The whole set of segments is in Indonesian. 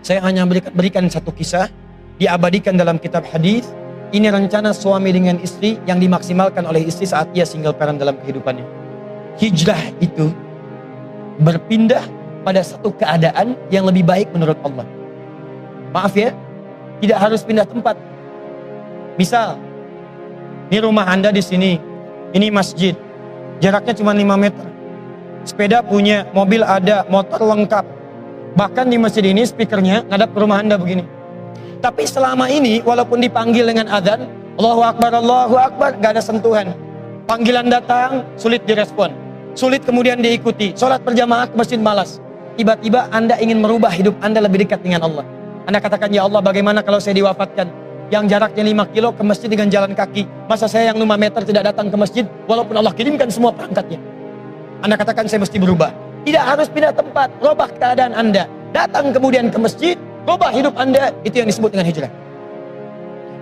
Saya hanya berikan satu kisah, diabadikan dalam kitab hadis. Ini rencana suami dengan istri yang dimaksimalkan oleh istri saat ia single parent dalam kehidupannya. Hijrah itu berpindah pada satu keadaan yang lebih baik menurut Allah. Maaf ya, tidak harus pindah tempat. Misal, ini rumah Anda di sini, ini masjid, jaraknya cuma 5 meter. Sepeda punya, mobil ada, motor lengkap. Bahkan di masjid ini speakernya ngadap ke rumah Anda begini. Tapi selama ini walaupun dipanggil dengan adzan, Allahu Akbar, gak ada sentuhan. Panggilan datang, sulit direspon. Sulit kemudian diikuti. Sholat berjamaah ke masjid malas. Tiba-tiba Anda ingin merubah hidup Anda lebih dekat dengan Allah. Anda katakan, ya Allah, bagaimana kalau saya diwafatkan? Yang jaraknya 5 kilo ke masjid dengan jalan kaki. Masa saya yang 5 meter tidak datang ke masjid walaupun Allah kirimkan semua perangkatnya? Anda katakan, saya mesti berubah. Tidak harus pindah tempat, rubah keadaan Anda. Datang kemudian ke masjid, rubah hidup Anda. Itu yang disebut dengan hijrah.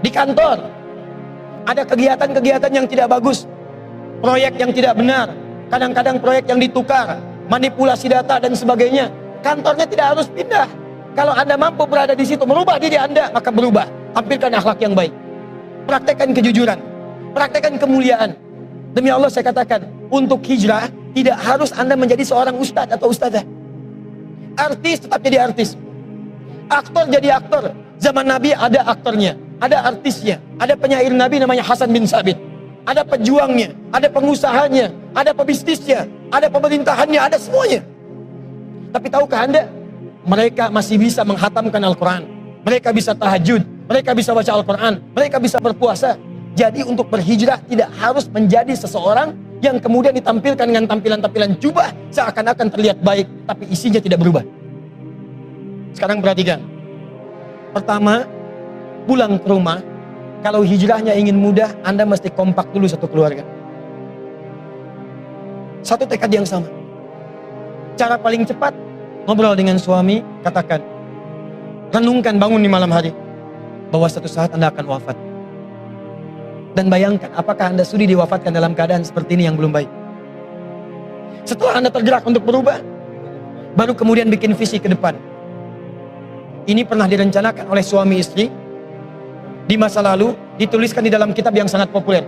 Di kantor, ada kegiatan-kegiatan yang tidak bagus. Proyek yang tidak benar. Kadang-kadang proyek yang ditukar, manipulasi data dan sebagainya. Kantornya tidak harus pindah. Kalau Anda mampu berada di situ, merubah diri Anda, maka berubah. Tampilkan akhlak yang baik. Praktekkan kejujuran. Praktekkan kemuliaan. Demi Allah saya katakan, untuk hijrah, tidak harus Anda menjadi seorang ustadz atau ustadzah. Artis tetap jadi artis. Aktor jadi aktor. Zaman Nabi ada aktornya, ada artisnya, ada penyair Nabi namanya Hasan bin Sabit. Ada pejuangnya, ada pengusahanya, ada pebisnisnya, ada pemerintahannya, ada semuanya. Tapi tahukah Anda, mereka masih bisa menghatamkan Al-Quran. Mereka bisa tahajud, mereka bisa baca Al-Quran, mereka bisa berpuasa. Jadi untuk berhijrah tidak harus menjadi seseorang yang kemudian ditampilkan dengan tampilan-tampilan jubah seakan-akan terlihat baik, tapi isinya tidak berubah. Sekarang perhatikan. Pertama, pulang ke rumah, kalau hijrahnya ingin mudah, Anda mesti kompak dulu satu keluarga. Satu tekad yang sama. Cara paling cepat, ngobrol dengan suami, katakan, renungkan bangun di malam hari, bahwa suatu saat Anda akan wafat. Dan bayangkan, apakah Anda sudi diwafatkan dalam keadaan seperti ini yang belum baik? Setelah Anda tergerak untuk berubah, baru kemudian bikin visi ke depan. Ini pernah direncanakan oleh suami istri. Di masa lalu, dituliskan di dalam kitab yang sangat populer.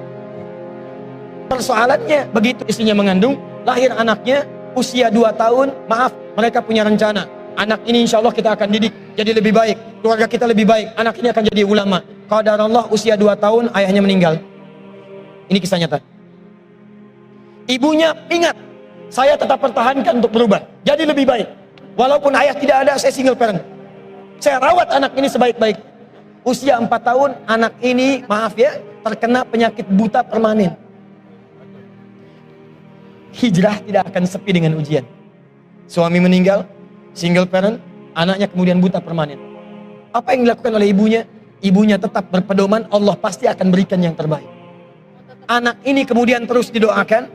Persoalannya, begitu istrinya mengandung, lahir anaknya, usia 2 tahun, maaf, mereka punya rencana. Anak ini insya Allah kita akan didik jadi lebih baik, keluarga kita lebih baik, anak ini akan jadi ulama. Qadarullah usia 2 tahun ayahnya meninggal. Ini kisah nyata. Ibunya ingat, saya tetap pertahankan untuk berubah, jadi lebih baik. Walaupun ayah tidak ada, saya single parent. Saya rawat anak ini sebaik-baik. Usia 4 tahun, anak ini, maaf ya, terkena penyakit buta permanen. Hijrah tidak akan sepi dengan ujian. Suami meninggal, single parent, anaknya kemudian buta permanen. Apa yang dilakukan oleh ibunya? Ibunya tetap berpedoman, Allah pasti akan berikan yang terbaik. Anak ini kemudian terus didoakan,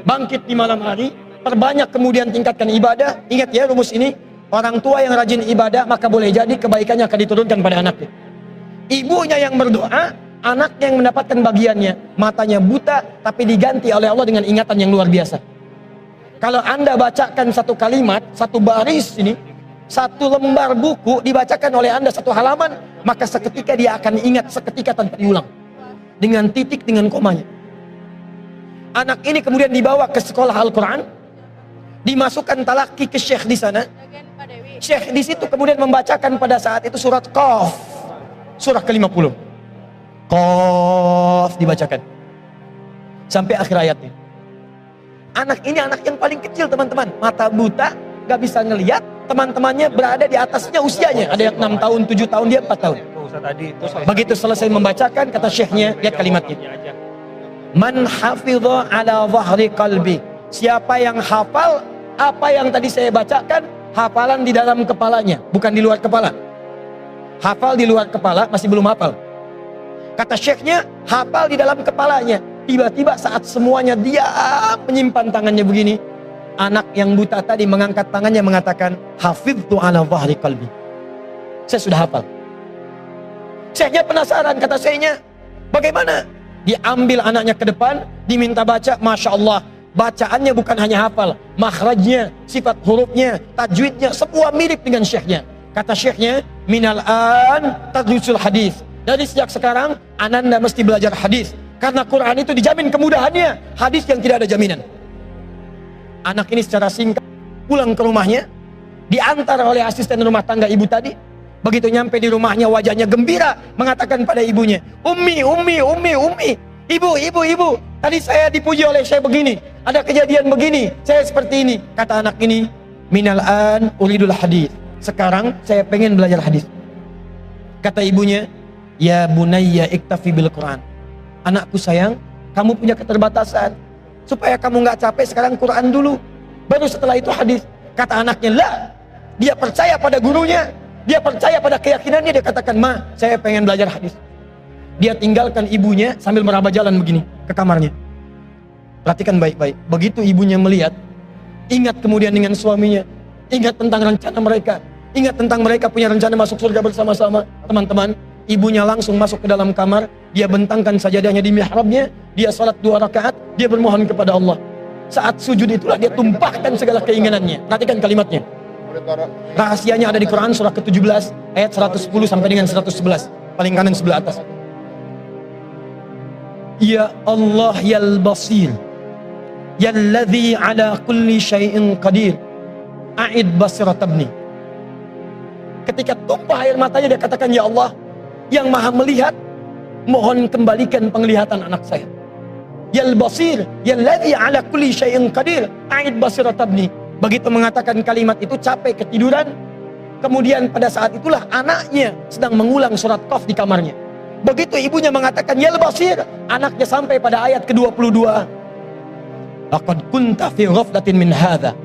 bangkit di malam hari, perbanyak kemudian tingkatkan ibadah. Ingat ya rumus ini, orang tua yang rajin ibadah, maka boleh jadi kebaikannya akan diturunkan pada anaknya. Ibunya yang berdoa, anaknya yang mendapatkan bagiannya. Matanya buta, tapi diganti oleh Allah dengan ingatan yang luar biasa. Kalau Anda bacakan satu kalimat, satu baris ini, satu lembar buku dibacakan oleh Anda satu halaman, maka seketika dia akan ingat seketika tanpa diulang. Dengan titik, dengan komanya. Anak ini kemudian dibawa ke sekolah Al-Quran, dimasukkan talaki ke syekh di sana. Syekh di situ kemudian membacakan pada saat itu surat Qaf, surah ke-50. Qaf dibacakan sampai akhir ayatnya. Anak ini anak yang paling kecil teman-teman, mata buta, gak bisa ngelihat. Teman-temannya berada di atasnya usianya, ada yang 6 tahun, 7 tahun, dia 4 tahun. Begitu selesai membacakan, kata syekhnya, lihat kalimatnya, man hafidha ala zahri qalbi, siapa yang hafal apa yang tadi saya bacakan, hafalan di dalam kepalanya, bukan di luar kepala. Hafal di luar kepala masih belum hafal. Kata syekhnya, hafal di dalam kepalanya. Tiba-tiba saat semuanya diam menyimpan tangannya begini, anak yang buta tadi mengangkat tangannya mengatakan, hafidtu ala zahri qalbi, saya sudah hafal. Syekhnya penasaran, kata syekhnya, bagaimana? Diambil anaknya ke depan, diminta baca, Masya Allah, bacaannya bukan hanya hafal, makhrajnya, sifat hurufnya, tajwidnya, semua mirip dengan syekhnya. Kata syekhnya, minal an tadrusul hadis. Dari sejak sekarang, ananda mesti belajar hadis. Karena Quran itu dijamin kemudahannya, hadis yang tidak ada jaminan. Anak ini secara singkat pulang ke rumahnya, diantar oleh asisten rumah tangga ibu tadi. Begitu nyampe di rumahnya, wajahnya gembira, mengatakan pada ibunya, Ummi, ibu, tadi saya dipuji oleh saya begini, ada kejadian begini, saya seperti ini. Kata anak ini, minal an uridul hadis. Sekarang saya pengen belajar hadis. Kata ibunya, ya bunayya iktafi bil Quran. Anakku sayang, kamu punya keterbatasan. Supaya kamu nggak capek, sekarang Quran dulu. Baru setelah itu hadis. Kata anaknya, lah, dia percaya pada gurunya. Dia percaya pada keyakinannya. Dia katakan, ma, saya pengen belajar hadis. Dia tinggalkan ibunya sambil meraba jalan begini ke kamarnya. Perhatikan baik-baik. Begitu ibunya melihat, ingat kemudian dengan suaminya, ingat tentang rencana mereka, ingat tentang mereka punya rencana masuk surga bersama-sama. Teman-teman, ibunya langsung masuk ke dalam kamar. Dia bentangkan sajadahnya di mihrabnya. Dia salat 2 rakaat. Dia bermohon kepada Allah. Saat sujud itulah dia tumpahkan segala keinginannya. Perhatikan kalimatnya. Rahasianya ada di Quran surah ke-17 ayat 110 sampai dengan 111, paling kanan sebelah atas. Ya Allah yal basir, yalladzi ala kulli syai'in qadir, a'id basirat ibni. Ketika tumpah air matanya dia katakan, ya Allah yang maha melihat, mohon kembalikan penglihatan anak saya. Yal basir, yalladzi ala kulli syai'in qadir, a'id basirat ibni. Begitu mengatakan kalimat itu, capek ketiduran. Kemudian pada saat itulah anaknya sedang mengulang surat Qaf di kamarnya. Begitu ibunya mengatakan ya basir, anaknya sampai pada ayat ke-22. Laqad kunta fi ghaflatin min hadza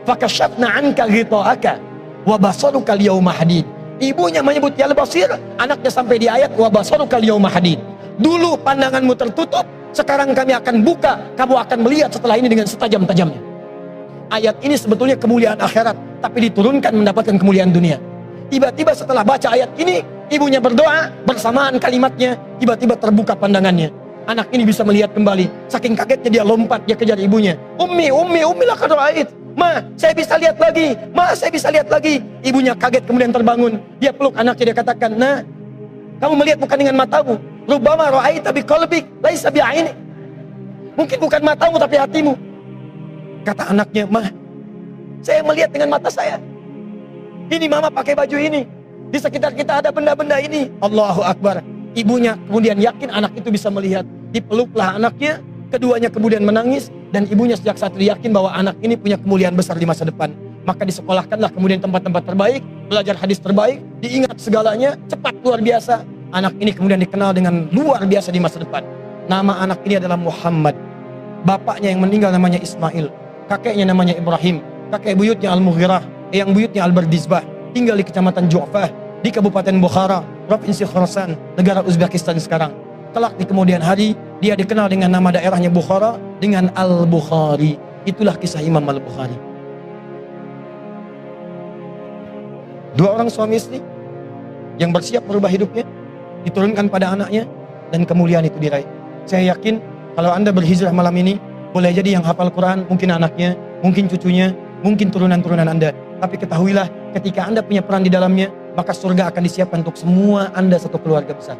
fakashafna 'anka ghita'aka wa basaruka al-yawma hadid. Ibunya menyebut ya basir, anaknya sampai di ayat wa basaruka al-yawma hadid. Dulu pandanganmu tertutup, sekarang kami akan buka, kamu akan melihat setelah ini dengan setajam-tajamnya. Ayat ini sebetulnya kemuliaan akhirat, tapi diturunkan mendapatkan kemuliaan dunia. Tiba-tiba setelah baca ayat ini, ibunya berdoa, bersamaan kalimatnya, tiba-tiba terbuka pandangannya. Anak ini bisa melihat kembali. Saking kagetnya dia lompat, dia kejar ibunya. Ummi laqad ra'ait. Ma, saya bisa lihat lagi. Ma, saya bisa lihat lagi. Ibunya kaget kemudian terbangun. Dia peluk anaknya, dia katakan, nah, kamu melihat bukan dengan matamu. Rubbama ra'aita biqalbik, laisa bi'ainik. Mungkin bukan matamu tapi hatimu. Kata anaknya, mah, saya melihat dengan mata saya. Ini mama pakai baju ini. Di sekitar kita ada benda-benda ini. Allahu Akbar. Ibunya kemudian yakin anak itu bisa melihat. Dipeluklah anaknya. Keduanya kemudian menangis. Dan ibunya sejak saat itu yakin bahwa anak ini punya kemuliaan besar di masa depan. Maka disekolahkanlah kemudian tempat-tempat terbaik. Belajar hadis terbaik. Diingat segalanya. Cepat luar biasa. Anak ini kemudian dikenal dengan luar biasa di masa depan. Nama anak ini adalah Muhammad. Bapaknya yang meninggal namanya Ismail. Kakeknya namanya Ibrahim. Kakek buyutnya Al-Mughirah, yang buyutnya Al-Bardizbah. Tinggal di kecamatan Ju'fah, di Kabupaten Bukhara, Provinsi Khorasan, negara Uzbekistan sekarang. Kelak di kemudian hari, dia dikenal dengan nama daerahnya Bukhara, dengan Al-Bukhari. Itulah kisah Imam Al-Bukhari. 2 orang suami istri yang bersiap merubah hidupnya, diturunkan pada anaknya, dan kemuliaan itu diraih. Saya yakin kalau Anda berhijrah malam ini, boleh jadi yang hafal Quran, mungkin anaknya, mungkin cucunya, mungkin turunan-turunan Anda. Tapi ketahuilah, ketika Anda punya peran di dalamnya, maka surga akan disiapkan untuk semua Anda satu keluarga besar.